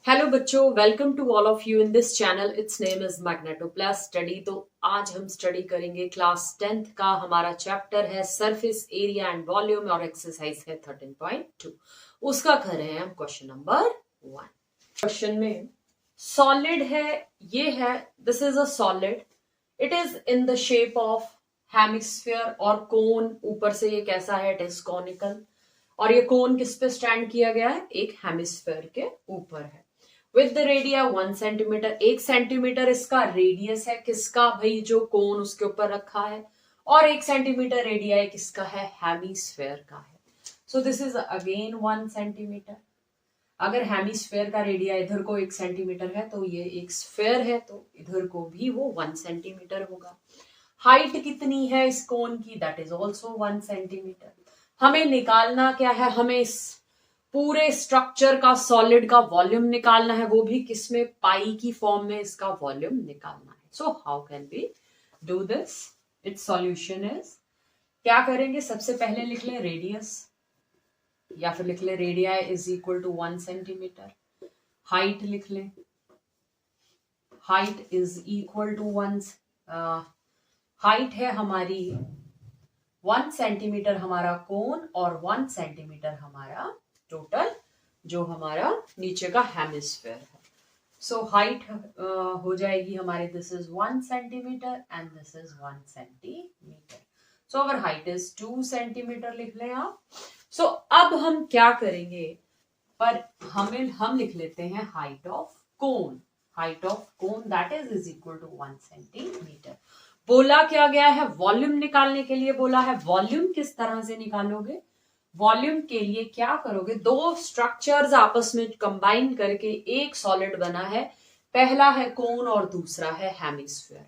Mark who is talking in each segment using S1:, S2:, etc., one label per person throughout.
S1: Hello बच्चों, welcome to all of you in this channel. It's name is Magneto plus study. तो आज हम study करेंगे class 10th का। हमारा चैप्टर है सरफेस एरिया एंड वॉल्यूम और एक्सरसाइज है 13.2। उसका कर रहे हैं हम क्वेश्चन नंबर 1। क्वेश्चन में सॉलिड है, ये है, this is a solid, it is in the shape of hemisphere और कोन। ऊपर से ये कैसा है, इट इज कॉनिकल। और ये कोन किस पे स्टैंड किया गया है, एक हेमिस्फीयर के ऊपर है। With the radii 1 centimeter, 1 centimeter इसका रेडियस है किसका भाई, जो कोन उसके ऊपर रखा है। और 1 सेंटीमीटर रेडिया किसका है, हेमिस्फीयर का है। सो दिस इज अगेन 1 सेंटीमीटर। अगर हेमिस्फीयर का रेडिया इधर को 1 सेंटीमीटर है तो ये एक स्फीयर है, तो इधर को भी वो 1 सेंटीमीटर होगा। हाइट कितनी है इस कोन की, दैट इज ऑल्सो 1 सेंटीमीटर। हमें निकालना क्या है, हमें इस पूरे स्ट्रक्चर का, सॉलिड का वॉल्यूम निकालना है, वो भी किसमें, पाई की फॉर्म में इसका वॉल्यूम निकालना है। So how can we do this, it's solution is, क्या करेंगे, सबसे पहले लिख लें रेडियस, या फिर लिख लें radii is equal to 1 centimeter. Height लिख लें, height is equal to 1, height है हमारी 1 सेंटीमीटर हमारा कोन और 1 सेंटीमीटर हमारा टोटल जो हमारा नीचे का हेमिस्फीयर है। सो हाइट हो जाएगी हमारे, this is 1 centimetre and this is 1 centimetre. So our height is 2 centimetre लिख लें आप। सो अब हम क्या करेंगे, पर हम लिख लेते हैं height of cone. Height of cone that is equal to 1 centimeter. बोला क्या गया है, वॉल्यूम निकालने के लिए बोला है। वॉल्यूम किस तरह से निकालोगे, वॉल्यूम के लिए क्या करोगे, दो स्ट्रक्चर्स आपस में कंबाइन करके एक सॉलिड बना है। पहला है कोन और दूसरा है हेमिस्फीयर।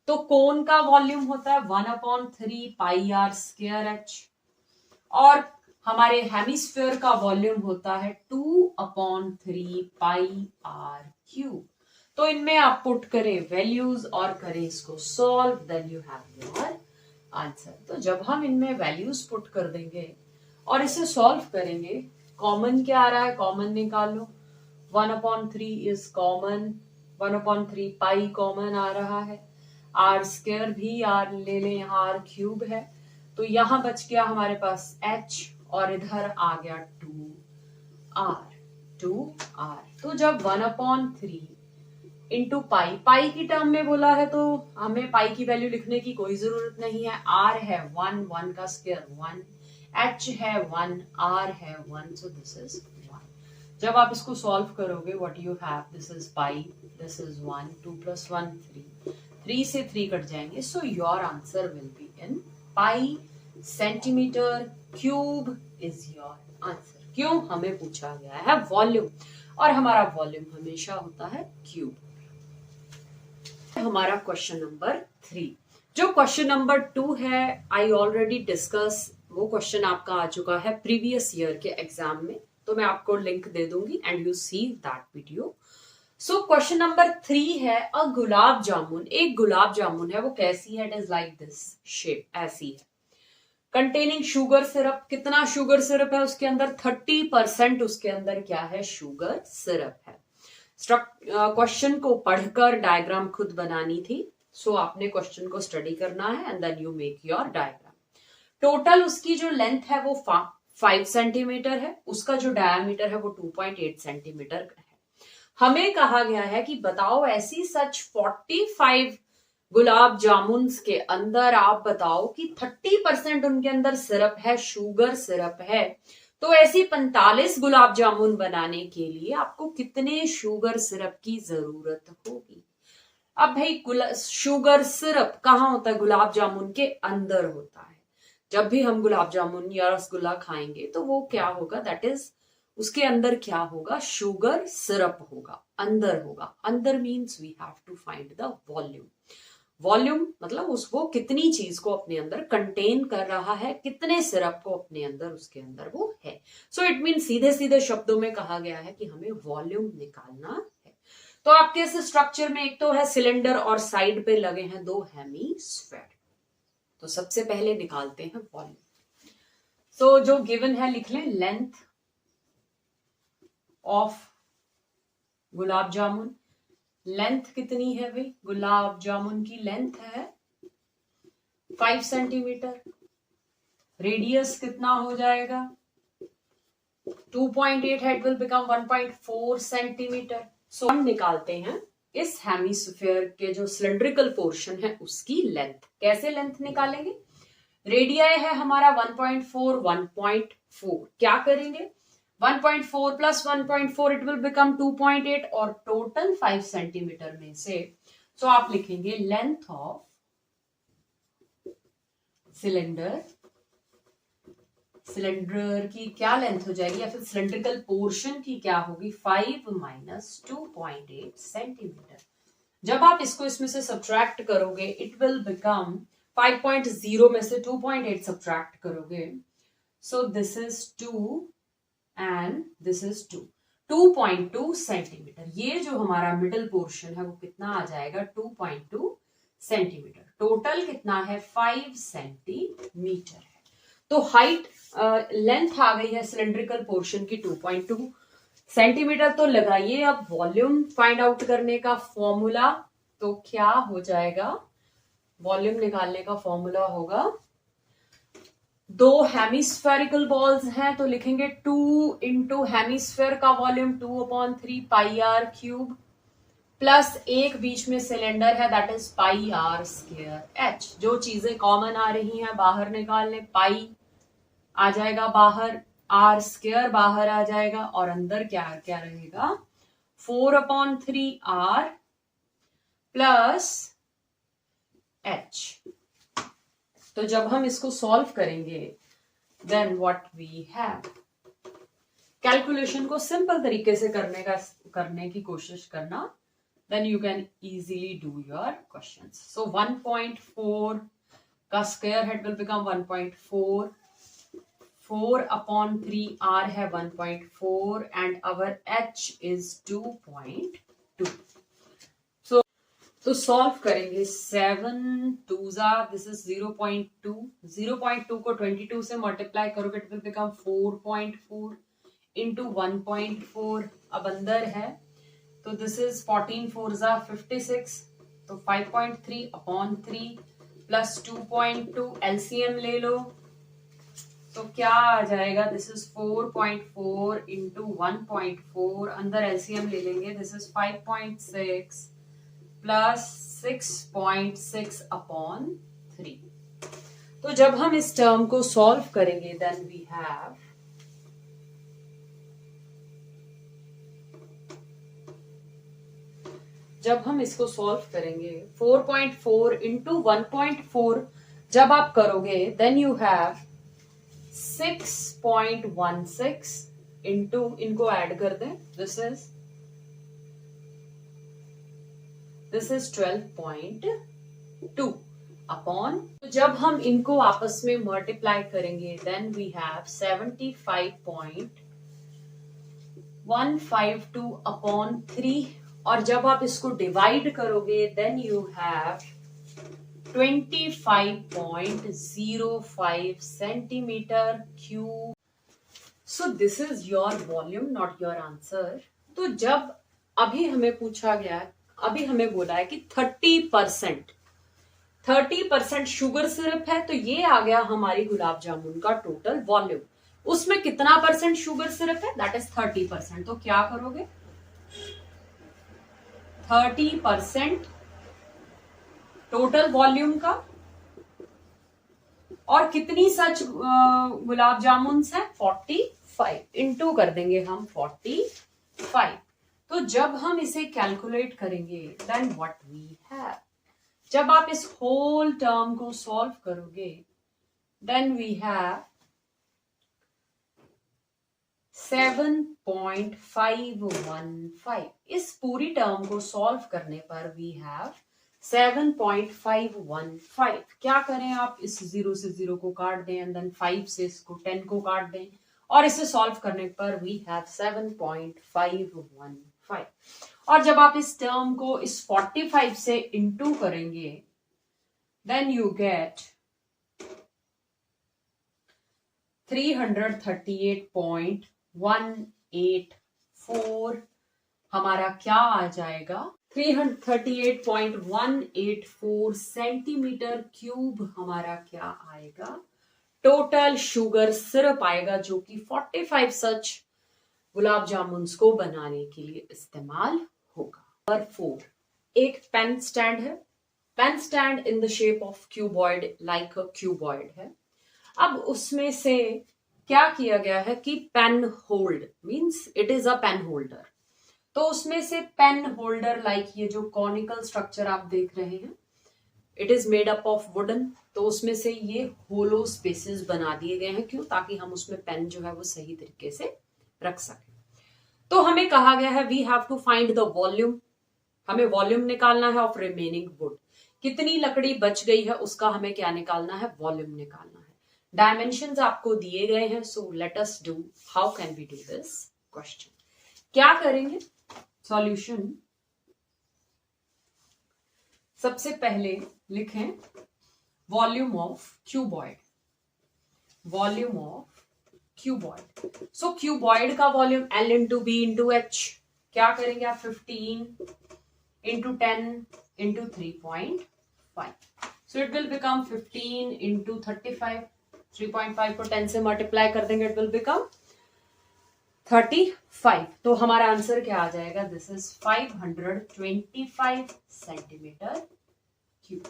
S1: तो कोन का वॉल्यूम होता है 1/3 पाई आर स्क्वायर एच, और हमारे हेमिस्फीयर का वॉल्यूम होता है 2/3 पाई आर क्यूब। तो इनमें आप पुट करें वैल्यूज और करें इसको solve, then you have your answer. तो जब हम इनमें वैल्यूज पुट कर देंगे और इसे सॉल्व करेंगे, कॉमन क्या आ रहा है, कॉमन निकाल लो। 1/3 इज कॉमन, 1/3 पाई कॉमन आ रहा है। आर स्क्वायर भी आर ले लें, यहाँ आर क्यूब है, तो यहां बच गया हमारे पास h, और इधर आ गया 2r। तो जब 1/3 इंटू पाई, पाई की टर्म में बोला है तो हमें पाई की वैल्यू लिखने की कोई जरूरत नहीं है। r है 1, 1 का स्क्वायर 1, h है 1, r है 1, सो दिस इज 1। जब आप इसको सॉल्व करोगे, what you have, this is pi, this is 1, 2 + 1 3, 3 से 3 कट जाएंगे। So your answer will be in pi centimetre cube is your answer. क्यों, हमें पूछा गया है वॉल्यूम, और हमारा वॉल्यूम हमेशा होता है क्यूब। हमारा क्वेश्चन नंबर 3। जो क्वेश्चन नंबर 2 है, आई ऑलरेडी डिस्कस, वो क्वेश्चन आपका आ चुका है प्रीवियस ईयर के एग्जाम में, तो मैं आपको लिंक दे दूंगी and you see that video. So question number 3 है, अ गुलाब जामुन, एक गुलाब जामुन है, वो कैसी है, it is like this shape, ऐसी है, कंटेनिंग शुगर सिरप। कितना शुगर सिरप है उसके अंदर, 30% उसके अंदर क्या है, शुगर सिरप है। क्वेश्चन को पढ़कर डायग्राम खुद बनानी थी, सो आपने क्वेश्चन को स्टडी करना है and then you make your diagram. Total उसकी जो लेंथ है वो 5 सेंटीमीटर है, उसका जो डायमीटर है वो 2.8 सेंटीमीटर है। हमें कहा गया है कि बताओ ऐसी सच 45 गुलाब जामुन के अंदर आप बताओ कि 30% उनके अंदर सिरप है, शुगर सिरप है, तो ऐसी 45 गुलाब जामुन बनाने के लिए आपको कितने शुगर सिरप की जरूरत होगी। अब भाई शुगर सिरप कहाँ होता है, गुलाब जामुन के अंदर होता है। जब भी हम गुलाब जामुन या रसगुल्ला खाएंगे तो वो क्या होगा, दैट इज उसके अंदर क्या होगा, शुगर सिरप होगा, अंदर होगा। अंदर means we have to find the volume. Volume मतलब उसको कितनी चीज को अपने अंदर कंटेन कर रहा है, कितने सिरप को अपने अंदर उसके अंदर वो है। सो इट मीन सीधे सीधे शब्दों में कहा गया है कि हमें वॉल्यूम निकालना है। तो आपके इस स्ट्रक्चर में एक तो है सिलेंडर और साइड पे लगे हैं 2 हेमिस्फीयर। तो सबसे पहले निकालते हैं वॉल्यूम। सो जो गिवन है लिख लें, length of gulab jamun. Length कितनी है भाई? गुलाब जामुन की लेंथ है 5 सेंटीमीटर। रेडियस कितना हो जाएगा? 2.8 है, इट विल बिकम 1.4 सेंटीमीटर। सो हम निकालते हैं इस हेमिस्फीयर के जो सिलेंड्रिकल पोर्शन है उसकी लेंथ। कैसे लेंथ निकालेंगे? रेडियाई है हमारा 1.4, 1.4 क्या करेंगे? 1.4 प्लस 1.4 इट विल बिकम 2.8 और टोटल 5 सेंटीमीटर में से तो आप लिखेंगे लेंथ ऑफ सिलेंडर। सिलेंडर की क्या लेंथ हो जाएगी या फिर सिलेंड्रिकल पोर्शन की क्या होगी? 5 माइनस 2.8 सेंटीमीटर। जब आप इसको इसमें से सब्ट्रैक्ट करोगे इट विल बिकम 5.0 में से 2.8 सब्ट्रैक्ट करोगे, सो this is 2 and this is 2.2 centimetre. ये जो हमारा मिडिल पोर्शन है वो कितना आ जाएगा? 2.2 सेंटीमीटर। टोटल कितना है? 5 सेंटीमीटर है। तो हाइट लेंथ आ गई है सिलेंड्रिकल पोर्शन की 2.2 सेंटीमीटर। तो लगाइए अब वॉल्यूम फाइंड आउट करने का फॉर्मूला। तो क्या हो जाएगा? वॉल्यूम निकालने का फॉर्मूला होगा, दो हेमिस्फेरिकल बॉल्स हैं तो लिखेंगे 2 इंटू हेमिस्फेयर का volume 2/3 pi r cube plus एक बीच में सिलेंडर है that is pi r square h. जो चीजें कॉमन आ रही हैं बाहर निकालने, पाई आ जाएगा बाहर, आर स्क्वायर बाहर आ जाएगा और अंदर क्या क्या रहेगा? 4/3 आर प्लस एच। तो जब हम इसको सॉल्व करेंगे then what we have, calculation को सिंपल तरीके से करने की कोशिश करना, then you can easily do your questions. So 1.4 का square head will become 1.4, 4/3 r है 1.4 and our h is 2.2. तो सॉल्व करेंगे 7 2s दिस इज 0.2, 0.2 को 22 से मल्टीप्लाई करोगे इट विल बिकम 4.4 इंटू 1.4। अब अंदर है तो दिस इज 14 4s 56, तो 5.3/3 प्लस 2.2 एलसीएम ले लो तो क्या आ जाएगा? दिस इज 4.4 इंटू 1.4, अंदर एलसीएम ले लेंगे, दिस इज 5.6 प्लस 6.6/3। तो जब हम इस टर्म को सॉल्व करेंगे देन वी हैव जब हम इसको सॉल्व करेंगे 4.4 इंटू 1.4 जब आप करोगे देन यू हैव 6.16 इंटू, इनको ऐड कर दें, दिस इज 12.2 अपॉन, जब हम इनको आपस में मल्टीप्लाई करेंगे देन वी हैव 75.152/3 और जब आप इसको डिवाइड करोगे then you have 25.05 centimeter cube. So this is your volume not your answer. तो जब अभी हमें पूछा गया, अभी हमें बोला है कि 30% शुगर सिरप है तो ये आ गया हमारी गुलाब जामुन का टोटल वॉल्यूम। उसमें कितना परसेंट शुगर सिरप है? That is 30%। तो क्या करोगे? 30% टोटल वॉल्यूम का और कितनी सच गुलाब जामुन है? 45 इंटू कर देंगे हम 45। तो जब हम इसे कैलकुलेट करेंगे देन व्हाट वी हैव, जब आप इस होल टर्म को सॉल्व करोगे देन वी हैव 7.515। इस पूरी टर्म को सॉल्व करने पर वी हैव 7.515। क्या करें आप? इस 0 से 0 को काट दें एंड देन 5 से इसको 10 को काट दें और इसे सॉल्व करने पर वी हैव 7.515। और जब आप इस टर्म को इस 45 से इंटू करेंगे देन यू गेट 338.184 हमारा क्या आ जाएगा 338.184 सेंटीमीटर क्यूब हमारा क्या आएगा टोटल शुगर सिरप आएगा, जो कि 45 सच गुलाब जामुन को बनाने के लिए इस्तेमाल होगा। नंबर 4, एक पेन स्टैंड है। Pen stand in the shape of cuboid, like a cuboid है। अब उसमें से क्या किया गया है कि pen hold means it is a pen holder. तो उसमें से पेन होल्डर लाइक ये जो कॉनिकल स्ट्रक्चर आप देख रहे हैं, it is made up of wooden. तो उसमें से ये होलो स्पेसेस बना दिए गए हैं, क्यों? ताकि हम उसमें पेन जो है वो सही तरीके से रख सकें। तो हमें कहा गया है we have to find the volume. हमें वॉल्यूम निकालना है ऑफ रिमेनिंग वुड। कितनी लकड़ी बच गई है उसका हमें क्या निकालना है, वॉल्यूम निकालना है। डायमेंशंस आपको दिए गए हैं, so let us do how can we do this question. क्या करेंगे सॉल्यूशन, सबसे पहले लिखें volume of cuboid, volume of cuboid. So cuboid का volume L into B into H, क्या करेंगे आप 15 into 10 into 3.5, so it will become 15 into 35, 3.5 को 10 से मल्टीप्लाई कर देंगे, इट विल बिकम 35। तो हमारा आंसर क्या आ जाएगा, दिस इज 525 सेंटीमीटर क्यूब।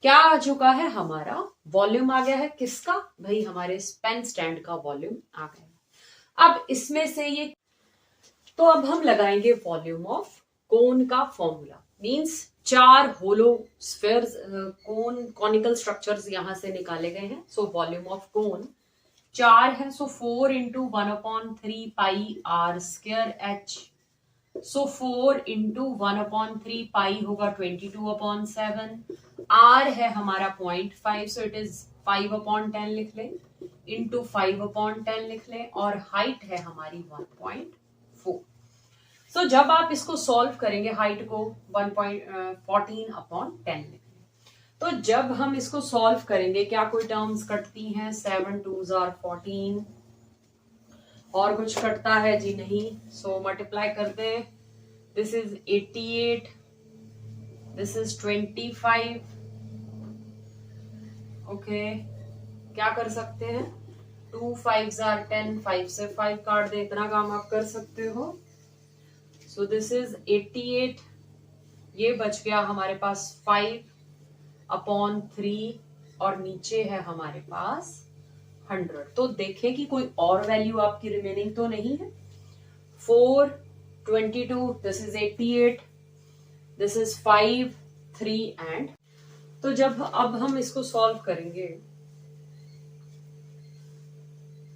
S1: क्या आ चुका है, हमारा वॉल्यूम आ गया है। किसका भाई, हमारे पेन स्टैंड का वॉल्यूम आ गया। अब इसमें से ये, तो अब हम लगाएंगे वॉल्यूम ऑफ कोन का फॉर्मूला। मींस 4 होलो स्फीयर्स, कोन कॉनिकल स्ट्रक्चर्स यहां से निकाले गए हैं। सो वॉल्यूम ऑफ कोन 4 है, so 4 into 1/3 pi r square h. So 4 into 1/3 pi होगा 22/7। आर है हमारा 0.5, सो इट इज 5/10 लिख लें, इंटू 5/10 लिख लें, और हाइट है हमारी 1.4। सो जब आप इसको सॉल्व करेंगे, हाइट को 14/10 लिख लें। तो जब हम इसको सॉल्व करेंगे, क्या कोई टर्म्स कटती हैं? 7 2s are 14, और कुछ कटता है जी नहीं। सो मल्टीप्लाई करते हैं, this is 88, this is 25। Okay, क्या कर सकते हैं, 2 5s are 10, 5 से 5 काट दे, इतना काम आप कर सकते हो। सो दिस इज 88, ये बच गया हमारे पास 5/3, और नीचे है हमारे पास 100। तो देखें कि कोई और वैल्यू आपकी रिमेनिंग तो नहीं है। 4 22, this is 88, this is 5 3 and, तो जब अब हम इसको सॉल्व करेंगे,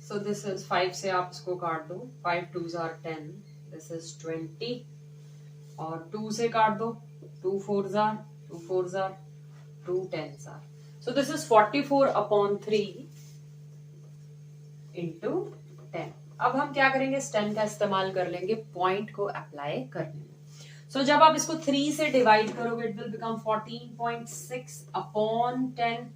S1: सो दिस इज 5 से आप इसको काट दो, 5 2s are 10, दिस इज 20, और 2 से काट दो, 2 4s are 2 10s are, so this is 44/3 into 10। अब हम क्या करेंगे, इस 10 का इस्तेमाल कर लेंगे पॉइंट को अप्लाई करने में। सो जब आप इसको 3 से डिवाइड करोगे, इट विल बिकम 14.6/10।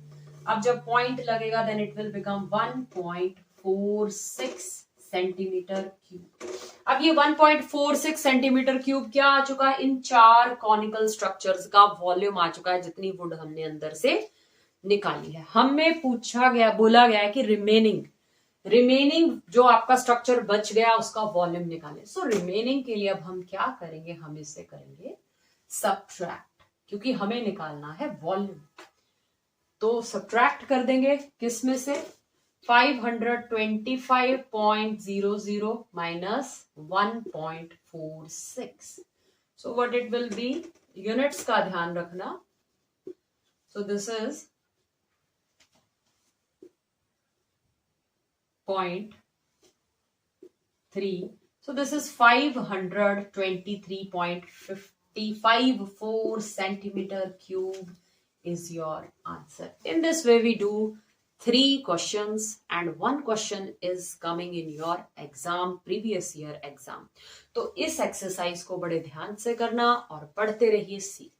S1: अब जब पॉइंट लगेगा, then it will become 1.46 centimeter cube. अब ये 1.46 सेंटीमीटर क्यूब क्या आ चुका है, इन 4 कॉनिकल स्ट्रक्चर्स का वॉल्यूम आ चुका है, जितनी वुड हमने अंदर से निकाली है। हमें पूछा गया, बोला गया है कि रिमेनिंग जो आपका स्ट्रक्चर बच गया उसका वॉल्यूम निकालें। सो रिमेनिंग के लिए अब हम क्या करेंगे, हम इससे करेंगे सबट्रैक्ट, क्योंकि हमें निकालना है वॉल्यूम। तो सबट्रैक्ट कर देंगे, किस में से, 525.00 minus 1.46। So what it will be, units का ध्यान रखना। सो this is 0.3, so this is 523.554 centimeter cube is your answer. In this way we do 3 questions and 1 question is coming in your exam, previous year exam. तो इस exercise को बड़े ध्यान से करना और पढ़ते रहिए, सीख